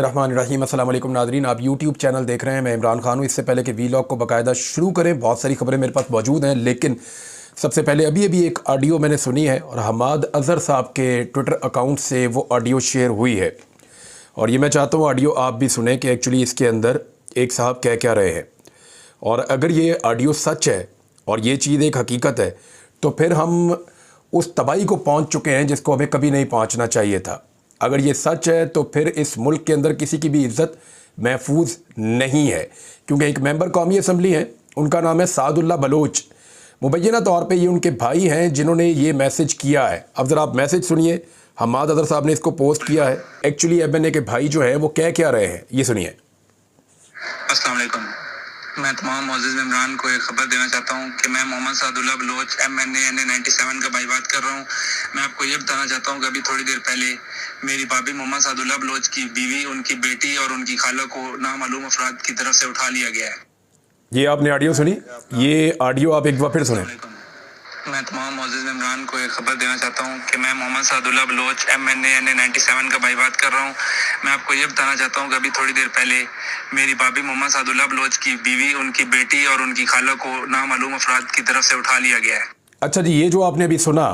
रहमान रहीम। अस्सलाम वालेकुम नाज़रीन, आप यूट्यूब चैनल देख रहे हैं। मैं इमरान खान हूँ। इससे पहले कि वीलॉग को बाकायदा शुरू करें, बहुत सारी खबरें मेरे पास मौजूद हैं, लेकिन सबसे पहले अभी एक ऑडियो मैंने सुनी है और हमाद अज़हर साहब के ट्विटर अकाउंट से वो ऑडियो शेयर हुई है और ये मैं चाहता हूँ ऑडियो आप भी सुने कि एक्चुअली इसके अंदर एक साहब कह क्या रहे हैं। और अगर ये ऑडियो सच है और ये चीज़ एक हकीकत है तो फिर हम उस तबाही को पहुँच चुके हैं जिसको हमें कभी नहीं पहुँचना चाहिए था। अगर ये सच है तो फिर इस मुल्क के अंदर किसी की भी इज़्ज़त महफूज नहीं है, क्योंकि एक मेंबर कौमी असम्बली हैं, उनका नाम है सादुल्ला बलोच। मुबैना तौर पे ये उनके भाई हैं जिन्होंने ये मैसेज किया है। अब ज़रा आप मैसेज सुनिए, हमाद अज़हर साहब ने इसको पोस्ट किया है। एक्चुअली MNA के भाई जो हैं वो क्या रहे हैं, ये सुनिए। अस्सलाम वालेकुम। मैं तमाम मोअज़्ज़िज़ मेंबरान को एक खबर देना चाहता हूँ कि मैं मोहम्मद सादुल्ला बलोच MNA NA 97 का भाई बात कर रहा हूँ। मैं आपको ये बताना चाहता हूँ कि अभी थोड़ी देर पहले मेरी भाभी मोहम्मद सादुल्ला बलोच की बीवी, उनकी बेटी और उनकी खाला को नामालूम अफराद की तरफ से उठा लिया गया है। ये आपने ऑडियो सुनी, ये ऑडियो आप एक बार फिर सुने। मैं तमाम मोअज़्ज़िज़ मेंबरान को एक खबर देना चाहता हूँ कि मैं मोहम्मद सादुल्ला बलोच MNA NA 97 का भाई बात कर रहा हूँ। मैं आपको ये बताना चाहता हूँ कि अभी थोड़ी देर पहले मेरी भाभी मोहम्मद सादुल्ला बलोच की बीवी, उनकी बेटी और उनकी खाला को नामालूम अफराद की तरफ से उठा लिया गया है। अच्छा जी, ये जो आपने अभी सुना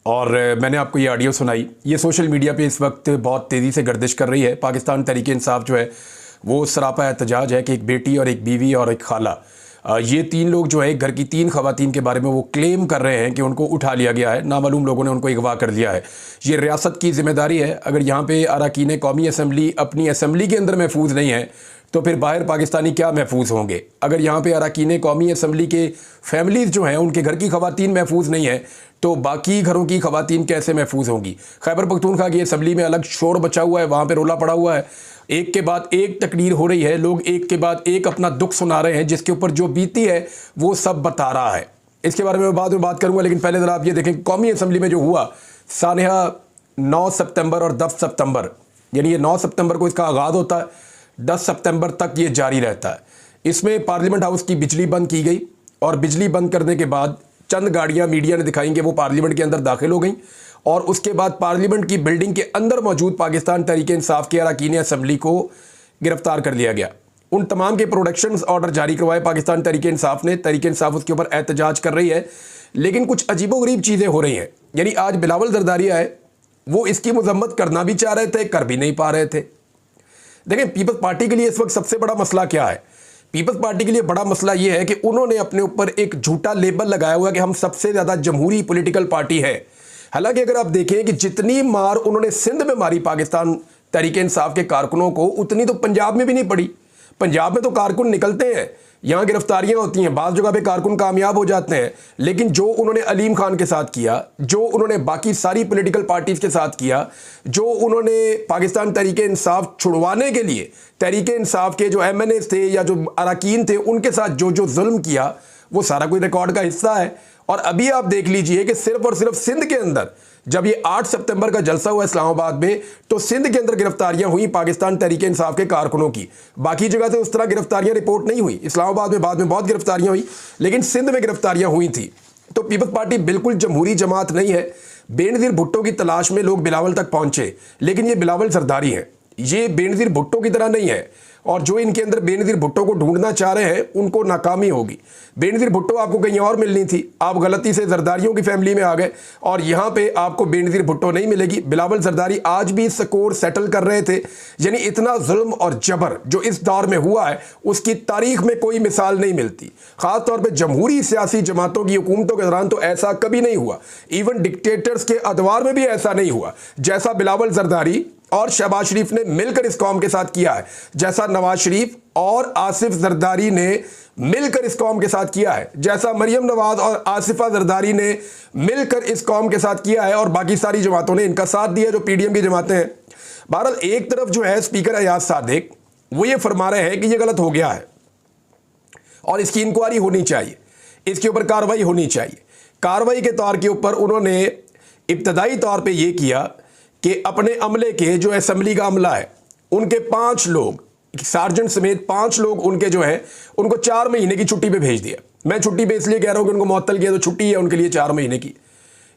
और मैंने आपको ये ऑडियो सुनाई, ये सोशल मीडिया पे इस वक्त बहुत तेज़ी से गर्दिश कर रही है। पाकिस्तान तहरीक इंसाफ जो है वो सरापा एहतजाज है कि एक बेटी और एक बीवी और एक खाला, ये तीन लोग जो है घर की तीन ख़वातीन के बारे में वो क्लेम कर रहे हैं कि उनको उठा लिया गया है, नामालूम लोगों ने उनको अगवा कर लिया है। ये रियासत की ज़िम्मेदारी है। अगर यहाँ पे अरकान कौमी असम्बली अपनी असम्बली के अंदर महफूज नहीं है तो फिर बाहर पाकिस्तानी क्या महफूज होंगे। अगर यहाँ पे अरकान कौमी असम्बली के फैमिलीज़ जो हैं उनके घर की ख़वातीन महफूज नहीं है तो बाकी घरों की ख़वातीन कैसे महफूज होंगी। खैबर पख्तूनख्वा की असम्बली में अलग शोर बचा हुआ है, वहाँ पर रोला पड़ा हुआ है, एक के बाद एक तकरीर हो रही है, लोग एक के बाद एक अपना दुख सुना रहे हैं, जिसके ऊपर जो बीती है वो सब बता रहा है। इसके बारे में बाद में बात करूंगा, लेकिन पहले ज़रा आप ये देखें कौमी असम्बली में जो हुआ सानिहा 9 सितंबर और 10 सितंबर, यानी ये 9 सितंबर को इसका आगाज़ होता है, 10 सितंबर तक ये जारी रहता है। इसमें पार्लियामेंट हाउस की बिजली बंद की गई और बिजली बंद करने के बाद चंद गाड़ियाँ मीडिया ने दिखाई कि वो पार्लियामेंट के अंदर दाखिल हो गई और उसके बाद पार्लियामेंट की बिल्डिंग के अंदर मौजूद पाकिस्तान तहरीक इंसाफ के अरकान असम्बली को गिरफ्तार कर लिया गया। उन तमाम के प्रोडक्शंस ऑर्डर जारी करवाए पाकिस्तान तहरीक इंसाफ ने। तहरीक इंसाफ उसके ऊपर एहतजाज कर रही है, लेकिन कुछ अजीबोगरीब चीज़ें हो रही हैं। यानी आज बिलावल जरदारी आए, वो इसकी मजम्मत करना भी चाह रहे थे, कर भी नहीं पा रहे थे। देखें, पीपल्स पार्टी के लिए इस वक्त सबसे बड़ा मसला क्या है। पीपल्स पार्टी के लिए बड़ा मसला यह है कि उन्होंने अपने ऊपर एक झूठा लेबल लगाया हुआ है कि हम सबसे ज़्यादा जमहूरी पॉलिटिकल पार्टी है। हालांकि अगर आप देखें कि जितनी मार उन्होंने सिंध में मारी पाकिस्तान तहरीक इंसाफ के कारकुनों को, उतनी तो पंजाब में भी नहीं पड़ी। पंजाब में तो कारकुन निकलते हैं, यहाँ गिरफ्तारियां होती हैं, बाज़ जगह पे कारकुन कामयाब हो जाते हैं, लेकिन जो उन्होंने अलीम खान के साथ किया, जो उन्होंने बाकी सारी पॉलिटिकल पार्टीज़ के साथ किया, जो उन्होंने पाकिस्तान तहरीक इंसाफ छुड़वाने के लिए तहरीक इंसाफ के जो MNA थे या जो अरकान थे उनके साथ जो जो जुल्म किया, वो सारा कोई रिकॉर्ड का हिस्सा है। और अभी आप देख लीजिए कि सिर्फ और सिर्फ सिंध के अंदर जब ये 8 सितंबर का जलसा हुआ इस्लामाबाद में, तो सिंध के अंदर गिरफ्तारियां हुई पाकिस्तान तहरीक इंसाफ के कारकुनों की। बाकी जगह से उस तरह गिरफ्तारियां रिपोर्ट नहीं हुई। इस्लामाबाद में बाद में बहुत गिरफ्तारियां हुई, लेकिन सिंध में गिरफ्तारियां हुई थी। तो पीपल्स पार्टी बिल्कुल जमहूरी जमात नहीं है। बेनज़ीर भुट्टो की तलाश में लोग बिलावल तक पहुंचे, लेकिन ये बिलावल जरदारी है, ये बेनज़ीर भुट्टो की तरह नहीं है। और जो इनके अंदर बेनज़ीर भुट्टो को ढूंढना चाह रहे हैं उनको नाकामी होगी। बेनज़ीर भुट्टो आपको कहीं और मिलनी थी, आप गलती से जरदारियों की फैमिली में आ गए और यहाँ पे आपको बेनज़ीर भुट्टो नहीं मिलेगी। बिलावल जरदारी आज भी स्कोर सेटल कर रहे थे। यानी इतना जुल्म और जबर जो इस दौर में हुआ है उसकी तारीख में कोई मिसाल नहीं मिलती। ख़ासतौर पर जमहूरी सियासी जमातों की हुकूमतों के दौरान तो ऐसा कभी नहीं हुआ। इवन डिक्टेटर्स के अदवार में भी ऐसा नहीं हुआ जैसा बिलावल जरदारी और शहबाज शरीफ ने मिलकर इस कौम के साथ किया है, जैसा नवाज शरीफ और आसिफ जरदारी ने मिलकर इस कौम के साथ किया है, जैसा मरियम नवाज और आसिफा जरदारी ने मिलकर इस कौम के साथ किया है, और बाकी सारी जमातों ने इनका साथ दिया जो PDM की जमातें हैं। बहरहाल एक तरफ जो है स्पीकर अयाज सादिक वो ये फरमा रहे हैं कि ये गलत हो गया है और इसकी इंक्वायरी होनी चाहिए, इसके ऊपर कार्रवाई होनी चाहिए। कार्रवाई के तौर के ऊपर उन्होंने इब्तदाई तौर पर यह किया कि अपने अमले के जो असम्बली का अमला है उनके 5 लोग, सार्जेंट समेत 5 लोग उनके जो हैं उनको 4 महीने की छुट्टी पे भेज दिया। मैं छुट्टी पे इसलिए कह रहा हूं कि उनको मुअत्तल किया तो छुट्टी है उनके लिए 4 महीने की।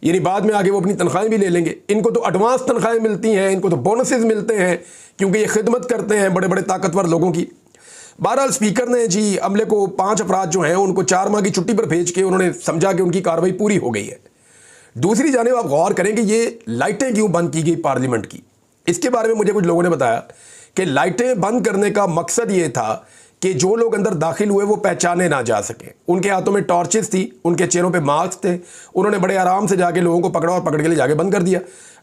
यानी बाद में आगे वो अपनी तनख्वाहें भी ले लेंगे। इनको तो एडवांस तनख्वाहें मिलती हैं, इनको तो बोनसेस मिलते हैं क्योंकि ये खिदमत करते हैं बड़े बड़े ताकतवर लोगों की। बहरहाल स्पीकर ने जी अमले को 5 अफराद जो हैं उनको 4 माह की छुट्टी पर भेज के उन्होंने समझा कि उनकी कार्रवाई पूरी हो गई है। दूसरी जानिब आप गौर करें कि ये लाइटें क्यों बंद की गई पार्लियामेंट की। इसके बारे में मुझे कुछ लोगों ने बताया कि लाइटें बंद करने का मकसद ये था कि जो लोग अंदर दाखिल हुए वो पहचाने ना जा सके। उनके हाथों में टॉर्चेस थी, उनके चेहरों पे मास्क थे, उन्होंने बड़े आराम से जाके लोगों को पकड़ा और पकड़ के ले जाके बंद कर दिया।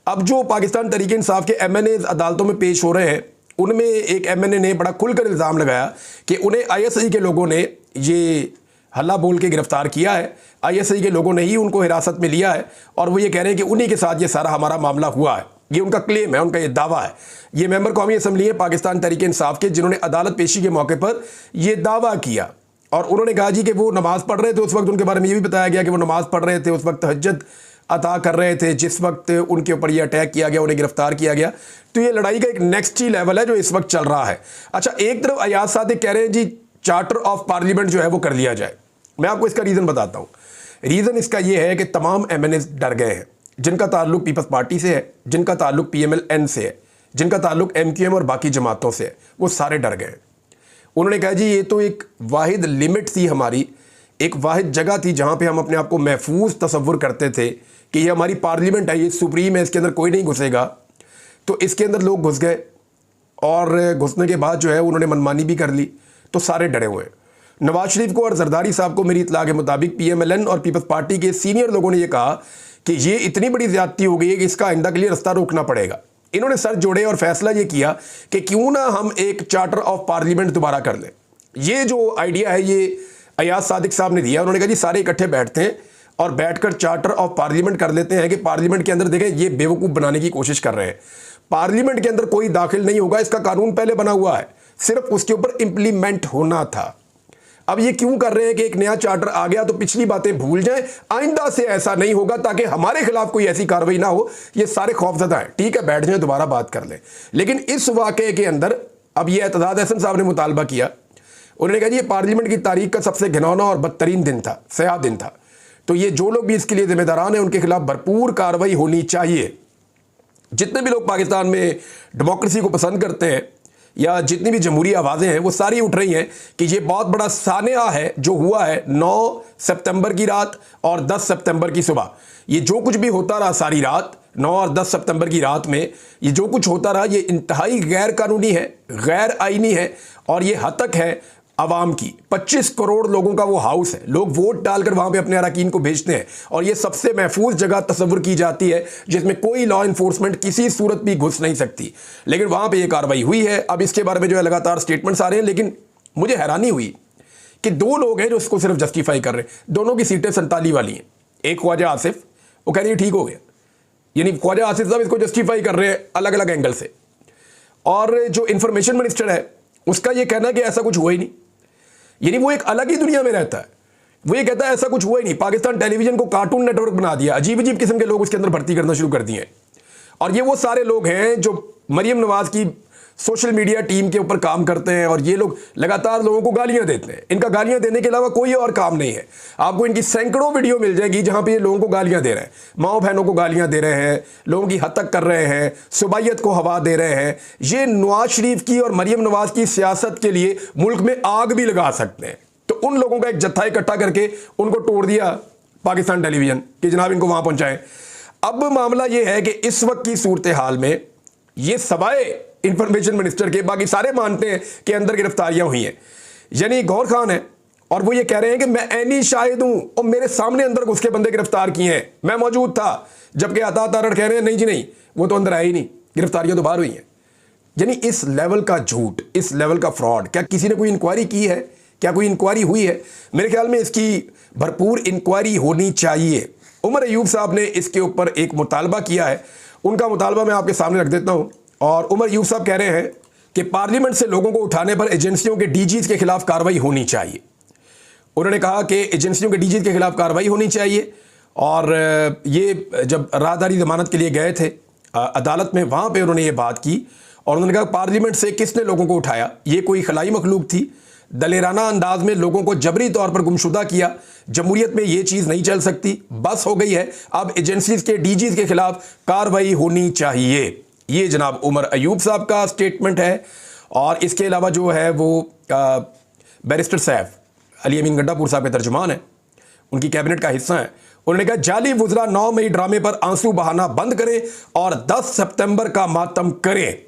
अब जो पाकिस्तान तहरीक इंसाफ के MNAs अदालतों में पेश हो रहे हैं, उनमें एक MNA ने बड़ा खुलकर इल्ज़ाम लगाया कि उन्हें ISI के लोगों ने ये हल्ला बोल के गिरफ्तार किया है, ISI के लोगों ने ही उनको हिरासत में लिया है और वो ये कह रहे हैं कि उन्हीं के साथ ये सारा हमारा मामला हुआ है। ये उनका क्लेम है, उनका ये दावा है। ये मेंबर कौमी असम्बली है पाकिस्तान तहरीक इंसाफ के, जिन्होंने अदालत पेशी के मौके पर ये दावा किया और उन्होंने कहा जी कि वो नमाज़ पढ़ रहे थे उस वक्त। उनके बारे में ये भी बताया गया कि वो नमाज़ पढ़ रहे थे उस वक्त, तहज्जुद अता कर रहे थे जिस वक्त उनके ऊपर ये अटैक किया गया, उन्हें गिरफ्तार किया गया। तो ये लड़ाई का एक नेक्स्ट ही लेवल है जो इस वक्त चल रहा है। अच्छा, एक तरफ अयाज सादिक कह रहे हैं जी चार्टर ऑफ पार्लियामेंट जो है वो कर लिया जाए। मैं आपको इसका रीज़न बताता हूँ। रीज़न इसका ये है कि तमाम MNAs डर गए हैं, जिनका ताल्लुक पीपल्स पार्टी से है, जिनका ताल्लुक PMLN से है, जिनका ताल्लुक MQM और बाकी जमातों से है, वो सारे डर गए। उन्होंने कहा जी ये तो एक वाहिद लिमिट थी हमारी, एक वाहिद जगह थी जहाँ पे हम अपने आप को महफूज तसव्वुर करते थे कि ये हमारी पार्लियामेंट है, ये सुप्रीम है, इसके अंदर कोई नहीं घुसेगा। तो इसके अंदर लोग घुस गए और घुसने के बाद जो है उन्होंने मनमानी भी कर ली, तो सारे डरे हुए हैं। नवाज शरीफ को और जरदारी साहब को मेरी इत्तला के मुताबिक PMLN और पीपल्स पार्टी के सीनियर लोगों ने यह कहा कि ये इतनी बड़ी ज्यादती हो गई है कि इसका आइंदा के लिए रास्ता रोकना पड़ेगा। इन्होंने सर जोड़े और फैसला ये किया कि क्यों ना हम एक चार्टर ऑफ पार्लियामेंट दोबारा कर लें। ये जो आइडिया है ये अयाज सादिक साहब ने दिया। उन्होंने कहा जी सारे इकट्ठे बैठते हैं और बैठकर चार्टर ऑफ पार्लियामेंट कर लेते हैं कि पार्लियामेंट के अंदर देखें ये बेवकूफ़ बनाने की कोशिश कर रहे हैं। पार्लियामेंट के अंदर कोई दाखिल नहीं होगा, इसका कानून पहले बना हुआ है, सिर्फ उसके ऊपर इंप्लीमेंट होना था। अब ये क्यों कर रहे हैं कि एक नया चार्टर आ गया तो पिछली बातें भूल जाएं, आइंदा से ऐसा नहीं होगा ताकि हमारे खिलाफ कोई ऐसी कार्रवाई ना हो। ये सारे खौफजदा हैं, ठीक है, बैठ जाएं, दोबारा बात कर लें। लेकिन इस वाक़े के अंदर अब ये एतजाज़ अहसन साहब ने मुतालबा किया। उन्होंने कहा जी ये पार्लियामेंट की तारीख का सबसे घिनौना और बदतरीन दिन था, स्याह दिन था। तो ये जो लोग भी इसके लिए जिम्मेदारान हैं उनके खिलाफ भरपूर कार्रवाई होनी चाहिए। जितने भी लोग पाकिस्तान में डेमोक्रेसी को पसंद करते हैं या जितनी भी जमहूरी आवाज़ें हैं वो सारी उठ रही हैं कि ये बहुत बड़ा सानिया है जो हुआ है 9 सितंबर की रात और 10 सितंबर की सुबह। ये जो कुछ भी होता रहा सारी रात 9 और 10 सितंबर की रात में, ये जो कुछ होता रहा ये इंतहाई गैर कानूनी है, गैर आईनी है और ये हतक है आवाम की। 25 करोड़ लोगों का वो हाउस है, लोग वोट डालकर वहाँ पे अपने अरकान को भेजते हैं और ये सबसे महफूज जगह तस्वुर की जाती है जिसमें कोई लॉ इन्फोर्समेंट किसी सूरत भी घुस नहीं सकती। लेकिन वहाँ पे ये कार्रवाई हुई है। अब इसके बारे में जो है लगातार स्टेटमेंट्स आ रहे हैं, लेकिन मुझे हैरानी हुई कि 2 लोग हैं जो इसको सिर्फ जस्टिफाई कर रहे हैं। दोनों की सीटें 47 वाली हैं। एक ख्वाजा आसिफ, वो कह रही है ठीक हो गया, यानी ख्वाजा आसिफ साहब इसको जस्टिफाई कर रहे हैं अलग अलग एंगल से। और जो इंफॉर्मेशन मिनिस्टर है उसका ये कहना कि ऐसा कुछ हुआ ही नहीं, यानी वो एक अलग ही दुनिया में रहता है। वो ये कहता है ऐसा कुछ हुआ ही नहीं। पाकिस्तान टेलीविजन को कार्टून नेटवर्क बना दिया, अजीब अजीब किस्म के लोग उसके अंदर भर्ती करना शुरू कर दिए। और ये वो सारे लोग हैं जो मरियम नवाज की सोशल मीडिया टीम के ऊपर काम करते हैं और ये लोग लगातार लोगों को गालियां देते हैं। इनका गालियां देने के अलावा कोई और काम नहीं है। आपको इनकी सैकड़ों वीडियो मिल जाएगी जहां पे ये लोगों को गालियां दे रहे हैं, माओ बहनों को गालियां दे रहे हैं, लोगों की हतक कर रहे हैं, सुबाइयत को हवा दे रहे हैं। ये नवाज शरीफ की और मरियम नवाज की सियासत के लिए मुल्क में आग भी लगा सकते हैं। तो उन लोगों का एक जत्था इकट्ठा करके उनको तोड़ दिया पाकिस्तान टेलीविजन कि जनाब इनको वहां पहुंचाएं। अब मामला यह है कि इस वक्त की सूरत हाल में ये सवाए इंफॉर्मेशन मिनिस्टर के बाकी सारे मानते हैं कि अंदर गिरफ्तारियां हुई हैं। यानी गौर खान है और वो ये कह रहे हैं कि मैं ऐनी शाहिद हूं और मेरे सामने अंदर घुस के बंदे गिरफ्तार किए हैं, मैं मौजूद था। जबकि अता तारड़ कह रहे हैं नहीं जी नहीं, वो तो अंदर आए ही नहीं, गिरफ्तारियां तो बाहर हुई हैं। यानी इस लेवल का झूठ, इस लेवल का फ्रॉड, क्या किसी ने कोई इंक्वायरी की है? क्या कोई इंक्वायरी हुई है? मेरे ख्याल में इसकी भरपूर इंक्वायरी होनी चाहिए। उमर अयूब साहब ने इसके ऊपर एक मुतालबा किया है, उनका मुतालबा मैं आपके सामने रख देता हूं। और उमर अयूब साहब कह रहे हैं कि पार्लियामेंट से लोगों को उठाने पर एजेंसियों के डीजीज के खिलाफ कार्रवाई होनी चाहिए। उन्होंने कहा कि एजेंसियों के डीजीज के खिलाफ कार्रवाई होनी चाहिए। और ये जब राहदारी जमानत के लिए गए थे अदालत में, वहाँ पे उन्होंने ये बात की और उन्होंने कहा पार्लियामेंट से किसने लोगों को उठाया? ये कोई खलाई मखलूक थी दलेराना अंदाज में लोगों को जबरी तौर पर गुमशुदा किया। जमहूरियत में ये चीज़ नहीं चल सकती, बस हो गई है। अब एजेंसीज के डीजीज के खिलाफ कार्रवाई होनी चाहिए। ये जनाब उमर अयूब साहब का स्टेटमेंट है। और इसके अलावा जो है वो बैरिस्टर सैफ अली अमीन गंडापुर साहब के तर्जुमान है, उनकी कैबिनेट का हिस्सा है। उन्होंने कहा जाली वुज़रा 9 मई ड्रामे पर आंसू बहाना बंद करें और 10 सितंबर का मातम करें।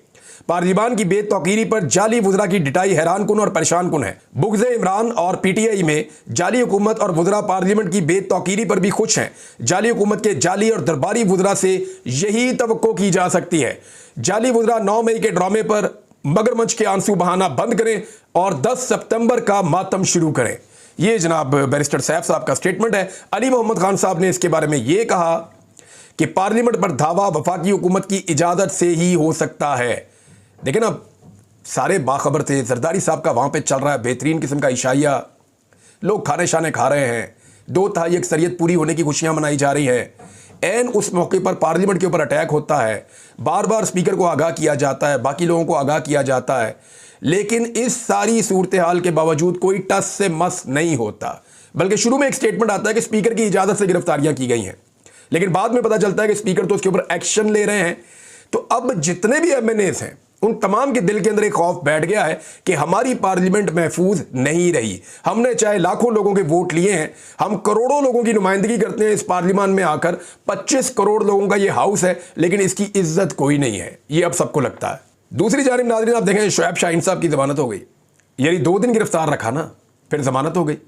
पार्लिमान की बेतौकीरी पर जाली वुज़रा की डिटाई हैरान कुन और परेशान कुन है। बुग़्ज़े इमरान और पीटीआई में जाली हुकूमत और वुज़रा पार्लियामेंट की बेतौकीरी पर भी खुश हैं। जाली हुकूमत के जाली और दरबारी वुज़रा से यही तवक्को की जा सकती है। जाली वुज़रा 9 मई के ड्रामे पर मगरमच्छ के आंसू बहाना बंद करें और 10 सितंबर का मातम शुरू करें। ये जनाब बैरिस्टर सैफ साहब का स्टेटमेंट है। अली मोहम्मद खान साहब ने इसके बारे में ये कहा कि पार्लियामेंट पर धावा वफाकी हुकूमत की इजाज़त से ही हो सकता है। देखिए ना, सारे बाखबर थे, जरदारी साहब का वहाँ पे चल रहा है बेहतरीन किस्म का इशाइया, लोग खाने शाने खा रहे हैं, 2/3 अक्सरियत पूरी होने की खुशियाँ मनाई जा रही हैं। एन उस मौके पर पार्लियामेंट के ऊपर अटैक होता है, बार बार स्पीकर को आगाह किया जाता है, बाकी लोगों को आगाह किया जाता है, लेकिन इस सारी सूरत हाल के बावजूद कोई टस से मस नहीं होता। बल्कि शुरू में एक स्टेटमेंट आता है कि स्पीकर की इजाज़त से गिरफ्तारियां की गई हैं, लेकिन बाद में पता चलता है कि स्पीकर तो उसके ऊपर एक्शन ले रहे हैं। तो अब जितने भी एमएनएस हैं उन तमाम के दिल के अंदर एक खौफ बैठ गया है कि हमारी पार्लियामेंट महफूज नहीं रही। हमने चाहे लाखों लोगों के वोट लिए हैं, हम करोड़ों लोगों की नुमाइंदगी करते हैं इस पार्लियामान में आकर, 25 करोड़ लोगों का ये हाउस है, लेकिन इसकी इज्जत कोई नहीं है, ये अब सबको लगता है। दूसरी जानिब नाज़रीन आप देखें, शुएब शाहीन साहब की ज़मानत हो गई, यानी 2 दिन गिरफ्तार रखा ना, फिर ज़मानत हो गई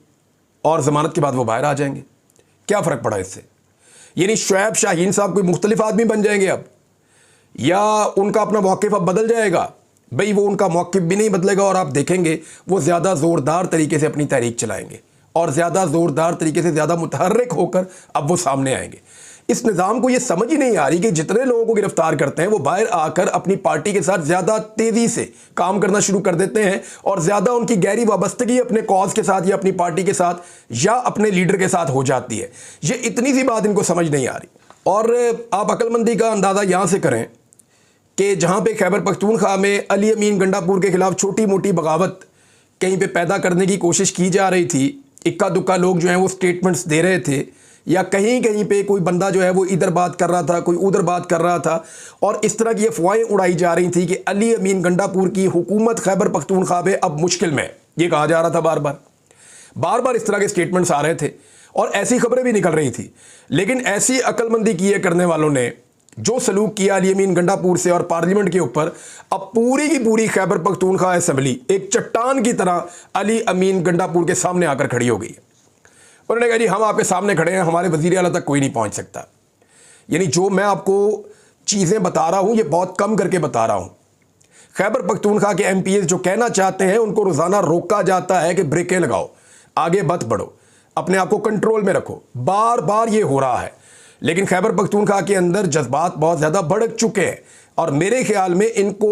और ज़मानत के बाद वो बाहर आ जाएंगे। क्या फ़र्क पड़ा इससे? यानी शुएब शाहीन साहब कोई मुख्तलिफ आदमी बन जाएंगे अब, या उनका अपना मौक़िफ़ अब बदल जाएगा? भाई वो उनका मौक़िफ़ भी नहीं बदलेगा और आप देखेंगे वो ज़्यादा ज़ोरदार तरीके से अपनी तहरीक चलाएंगे और ज़्यादा ज़ोरदार तरीके से, ज़्यादा मुतहर्रिक होकर अब वो सामने आएंगे। इस निज़ाम को ये समझ ही नहीं आ रही कि जितने लोगों को गिरफ्तार करते हैं वो बाहर आकर अपनी पार्टी के साथ ज़्यादा तेज़ी से काम करना शुरू कर देते हैं और ज़्यादा उनकी गहरी वाबस्तगी अपने कॉज के साथ या अपनी पार्टी के साथ या अपने लीडर के साथ हो जाती है। ये इतनी सी बात इनको समझ नहीं आ रही। और आप अक्लमंदी का अंदाज़ा यहाँ से करें कि जहाँ पे खैबर पख्तूनख्वा में अली अमीन गंडापुर के खिलाफ छोटी मोटी बगावत कहीं पे पैदा करने की कोशिश की जा रही थी, इक्का दुक्का लोग जो हैं वो स्टेटमेंट्स दे रहे थे, या कहीं कहीं पे कोई बंदा जो है वो इधर बात कर रहा था, कोई उधर बात कर रहा था, और इस तरह की अफवाहें उड़ाई जा रही थी कि अली अमीन गंडापुर की हुकूमत खैबर पख्तूनख्वा में अब मुश्किल में, ये कहा जा रहा था। बार बार इस तरह के स्टेटमेंट्स आ रहे थे और ऐसी खबरें भी निकल रही थी। लेकिन ऐसी अक्लमंदी किए करने वालों ने जो सलूक किया अली अमीन गंडापुर से और पार्लियामेंट के ऊपर, अब पूरी की पूरी खैबर पख्तूनख्वा असेंबली एक चट्टान की तरह अली अमीन गंडापुर के सामने आकर खड़ी हो गई। उन्होंने कहा जी हम आपके सामने खड़े हैं, हमारे वज़ीर आला तक कोई नहीं पहुंच सकता। यानी जो मैं आपको चीज़ें बता रहा हूं ये बहुत कम करके बता रहा हूं। खैबर पख्तूनख्वा के एमपीएस जो कहना चाहते हैं उनको रोज़ाना रोका जाता है कि ब्रेकें लगाओ, आगे मत बढ़ो, अपने आप को कंट्रोल में रखो। बार बार ये हो रहा है, लेकिन खैबर पख्तूनख्वा के अंदर जज्बात बहुत ज़्यादा भड़क चुके हैं और मेरे ख्याल में इनको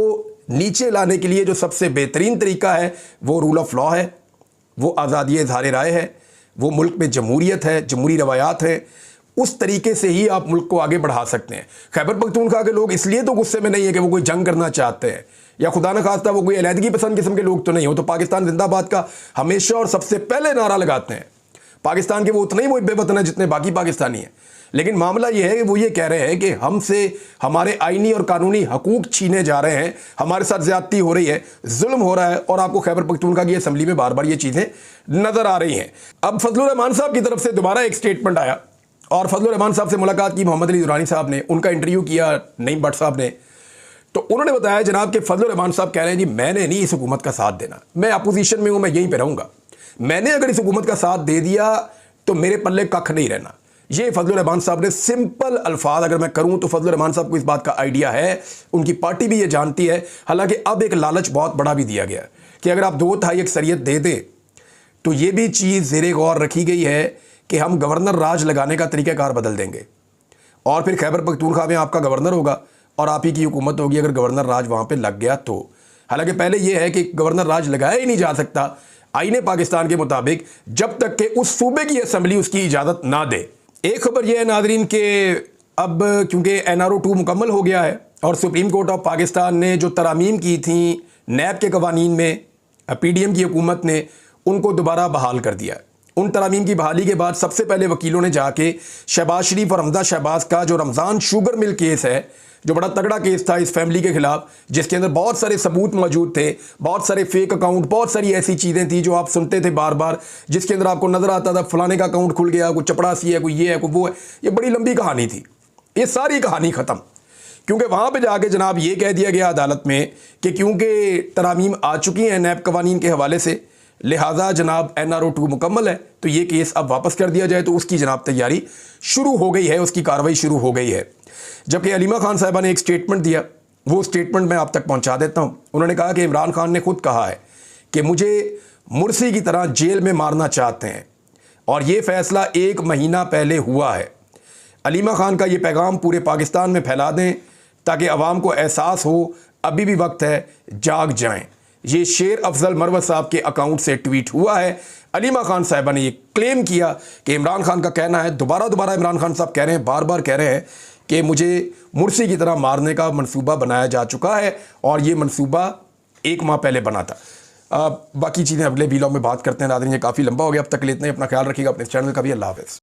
नीचे लाने के लिए जो सबसे बेहतरीन तरीका है वो रूल ऑफ लॉ है, वो आज़ादी इज़हार राय है, वो मुल्क में जमहूरियत है, जमहूरी रवायात है। उस तरीके से ही आप मुल्क को आगे बढ़ा सकते हैं। खैबर पख्तूनख्वा के लोग इसलिए तो गुस्से में नहीं है कि वो कोई जंग करना चाहते हैं या खुदा न खास्ता वो कोई अलहदगी पसंद किस्म के लोग तो नहीं हो, तो पाकिस्तान जिंदाबाद का हमेशा और सबसे पहले नारा लगाते हैं। पाकिस्तान के वो उतने ही बेवतन हैं जितने बाकी पाकिस्तानी हैं, लेकिन मामला ये है कि वो ये कह रहे हैं कि हमसे हमारे आईनी और कानूनी हकूक छीने जा रहे हैं, हमारे साथ ज़्यादती हो रही है, जुल्म हो रहा है, और आपको खैबर पख्तूनख्वा की असेंबली में बार बार ये चीज़ें नज़र आ रही हैं। अब फजलुर रहमान साहब की तरफ से दोबारा एक स्टेटमेंट आया और फजलुर रहमान साहब से मुलाकात की मोहम्मद अली दुरानी साहब ने, उनका इंटरव्यू किया नईम भट्ट साहब ने, तो उन्होंने बताया जनाब कि फजलुर रहमान साहब कह रहे हैं जी मैंने नहीं इस हुकूमत का साथ देना, मैं अपोजिशन में हूँ, मैं यहीं पर रहूँगा, मैंने अगर इस हुकूमत का साथ दे दिया तो मेरे पल्ले कख नहीं रहना। ये फजलुर रहमान साहब ने सिंपल अल्फाज अगर मैं करूं तो फजलुर रहमान साहब को इस बात का आइडिया है, उनकी पार्टी भी ये जानती है। हालांकि अब एक लालच बहुत बड़ा भी दिया गया कि अगर आप 2/3 अक्सरियत दे दें तो ये भी चीज़ ज़ेरे गौर रखी गई है कि हम गवर्नर राज लगाने का तरीक़ाकार बदल देंगे और फिर खैबर पख्तूनख्वा में आपका गवर्नर होगा और आप ही की हुकूमत होगी अगर गवर्नर राज वहाँ पर लग गया तो। हालांकि पहले यह है कि गवर्नर राज लगाया ही नहीं जा सकता आईने पाकिस्तान के मुताबिक जब तक कि उस सूबे की असेंबली उसकी इजाज़त ना दे। एक खबर यह है नाजरीन के अब क्योंकि NRO 2 मुकम्मल हो गया है और सुप्रीम कोर्ट ऑफ पाकिस्तान ने जो तरामीम की थी नैब के कवानीन में पीडीएम की हुकूमत ने उनको दोबारा बहाल कर दिया है। उन तरामीम की बहाली के बाद सबसे पहले वकीलों ने जाके शहबाज शरीफ और हमजा शहबाज का जो रमज़ान शुगर मिल केस है, जो बड़ा तगड़ा केस था इस फैमिली के खिलाफ, जिसके अंदर बहुत सारे सबूत मौजूद थे, बहुत सारे फेक अकाउंट, बहुत सारी ऐसी चीज़ें थी जो आप सुनते थे बार बार, जिसके अंदर आपको नज़र आता था फलाने का अकाउंट खुल गया, कोई चपड़ासी है, कोई ये है, कोई वो है। ये बड़ी लंबी कहानी थी। ये सारी कहानी ख़त्म, क्योंकि वहाँ पे जाके जनाब ये कह दिया गया अदालत में कि क्योंकि तरामीम आ चुकी हैं नैब कवानीन के हवाले से, लिहाजा जनाब NRO 2 मुकम्मल है, तो ये केस अब वापस कर दिया जाए। तो उसकी जनाब तैयारी शुरू हो गई है, उसकी कार्रवाई शुरू हो गई है। जबकि अलीमा खान साहिबा ने एक स्टेटमेंट दिया, वो स्टेटमेंट मैं आप तक पहुंचा देता हूं। उन्होंने कहा कि इमरान खान ने खुद कहा है कि मुझे मुर्सी की तरह जेल में मारना चाहते हैं, और ये फैसला 1 महीना पहले हुआ है। अलीमा खान का ये पैगाम पूरे पाकिस्तान में फैला दें ताकि अवाम को एहसास हो अभी भी वक्त है, जाग जाएं। ये शेर अफजल मरवत साहब के अकाउंट से ट्वीट हुआ है। अलीमा खान साहिबा ने ये क्लेम किया कि इमरान खान का कहना है, दोबारा इमरान खान साहब कह रहे हैं, बार बार कह रहे हैं कि मुझे मुर्सी की तरह मारने का मंसूबा बनाया जा चुका है, और ये मंसूबा 1 माह पहले बना था। बाकी चीज़ें अगले वीडियो में बात करते हैं। नाज़रीन, ये काफ़ी लंबा हो गया, अब तक के लिए इतना ही। अपना ख्याल रखिएगा, अपने चैनल का भी। अल्लाह हाफ़िज़।